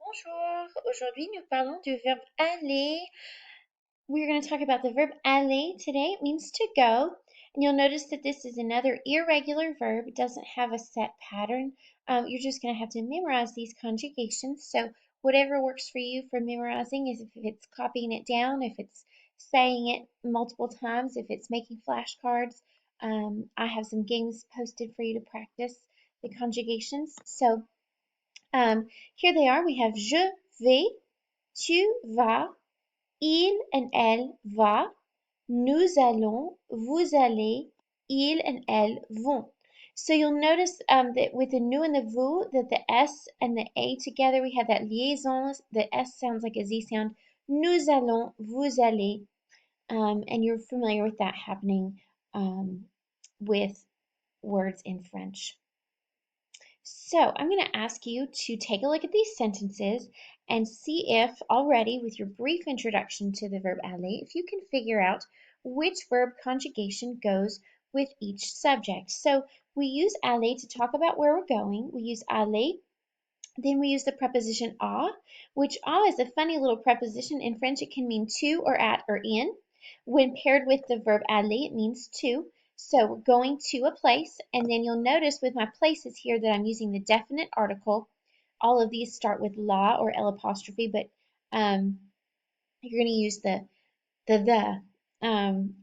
Bonjour. Aujourd'hui, nous parlons du verbe aller. We're going to talk about the verb aller today. It means to go. And you'll notice that this is another irregular verb. It doesn't have a set pattern. You're just going to have to memorize these conjugations. So whatever works for you for memorizing is if it's copying it down, if it's saying it multiple times, if it's making flashcards. I have some games posted for you to practice the conjugations. So here they are. We have je vais, tu vas, il and elle va, nous allons, vous allez, il and elle vont. So you'll notice that with the nous and the vous, that the S and the A together, we have that liaison. The S sounds like a Z sound. Nous allons, vous allez, and you're familiar with that happening with words in French. So I'm going to ask you to take a look at these sentences and see if already with your brief introduction to the verb aller, if you can figure out which verb conjugation goes with each subject. So we use aller to talk about where we're going. We use aller. Then we use the preposition à, which à is a funny little preposition. In French, it can mean to or at or in. When paired with the verb aller, it means to. So we're going to a place, and then you'll notice with my places here that I'm using the definite article. All of these start with la or L apostrophe, but you're going to use the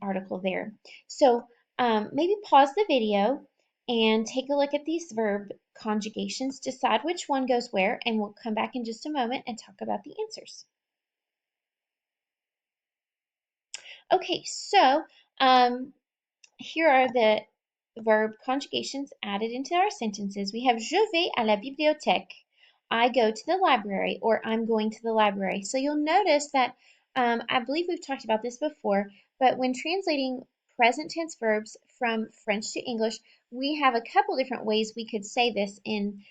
article there. So maybe pause the video and take a look at these verb conjugations, decide which one goes where, and we'll come back in just a moment and talk about the answers. Okay, so here are the verb conjugations added into our sentences. We have je vais à la bibliothèque. I go to the library, or I'm going to the library. So you'll notice that I believe we've talked about this before, but when translating present tense verbs from French to English, we have a couple different ways we could say this in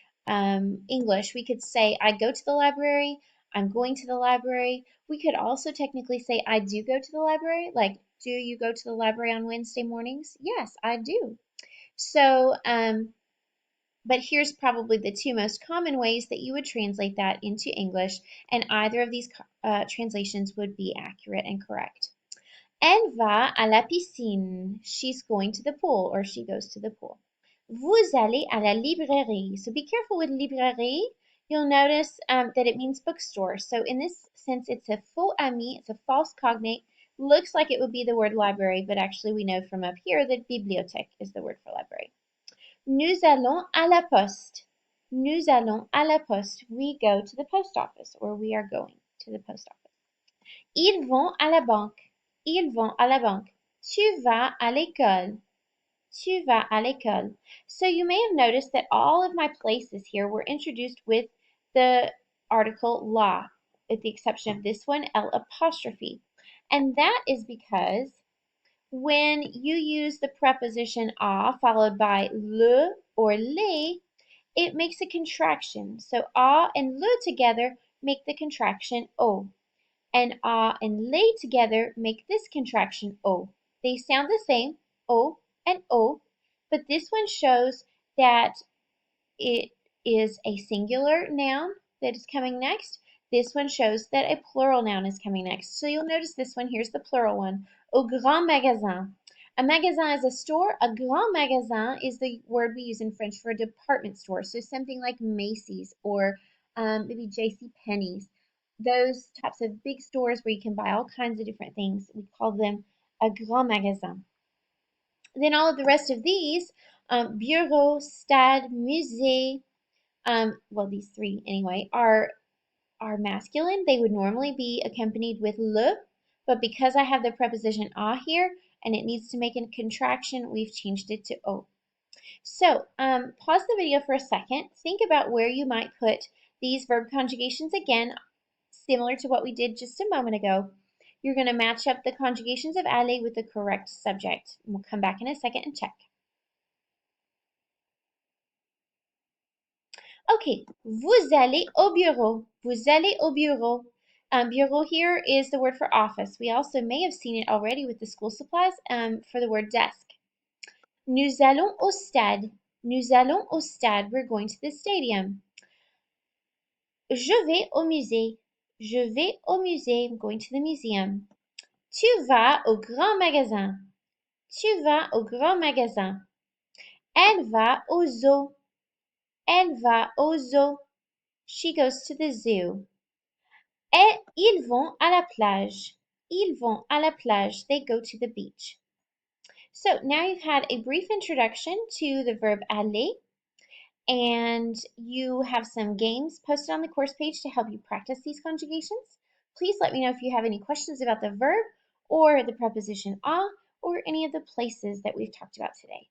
English. We could say, I go to the library, I'm going to the library. We could also technically say, I do go to the library, like, do you go to the library on Wednesday mornings? Yes, I do. So, but here's probably the two most common ways that you would translate that into English, and either of these translations would be accurate and correct. Elle va à la piscine. She's going to the pool, or she goes to the pool. Vous allez à la librairie. So be careful with librairie. You'll notice that it means bookstore. So in this sense, it's a faux ami, it's a false cognate. Looks like it would be the word library, but actually we know from up here that bibliothèque is the word for library. Nous allons à la poste. Nous allons à la poste. We go to the post office, or we are going to the post office. Ils vont à la banque. Ils vont à la banque. Tu vas à l'école. Tu vas à l'école. So you may have noticed that all of my places here were introduced with the article la, with the exception of this one, L apostrophe. And that is because when you use the preposition a followed by le or les, it makes a contraction. So a and le together make the contraction o, and a and les together make this contraction o. They sound the same, o and o, but this one shows that it is a singular noun that is coming next. This one shows that a plural noun is coming next. So you'll notice this one, here's the plural one, au grand magasin. A magasin is a store. A grand magasin is the word we use in French for a department store. So something like Macy's or maybe J.C. Penney's. Those types of big stores where you can buy all kinds of different things. We call them a grand magasin. Then all of the rest of these, bureau, stade, musée, well, these three anyway, are masculine. They would normally be accompanied with le, but because I have the preposition a here and it needs to make a contraction, we've changed it to o. So pause the video for a second. Think about where you might put these verb conjugations again, similar to what we did just a moment ago. You're going to match up the conjugations of aller with the correct subject. We'll come back in a second and check. Okay, vous allez au bureau. Vous allez au bureau. Bureau here is the word for office. We also may have seen it already with the school supplies for the word desk. Nous allons au stade. Nous allons au stade. We're going to the stadium. Je vais au musée. Je vais au musée. I'm going to the museum. Tu vas au grand magasin. Tu vas au grand magasin. Elle va au zoo. Elle va au zoo. She goes to the zoo. Et ils vont à la plage. Ils vont à la plage. They go to the beach. So now you've had a brief introduction to the verb aller, and you have some games posted on the course page to help you practice these conjugations. Please let me know if you have any questions about the verb or the preposition a or any of the places that we've talked about today.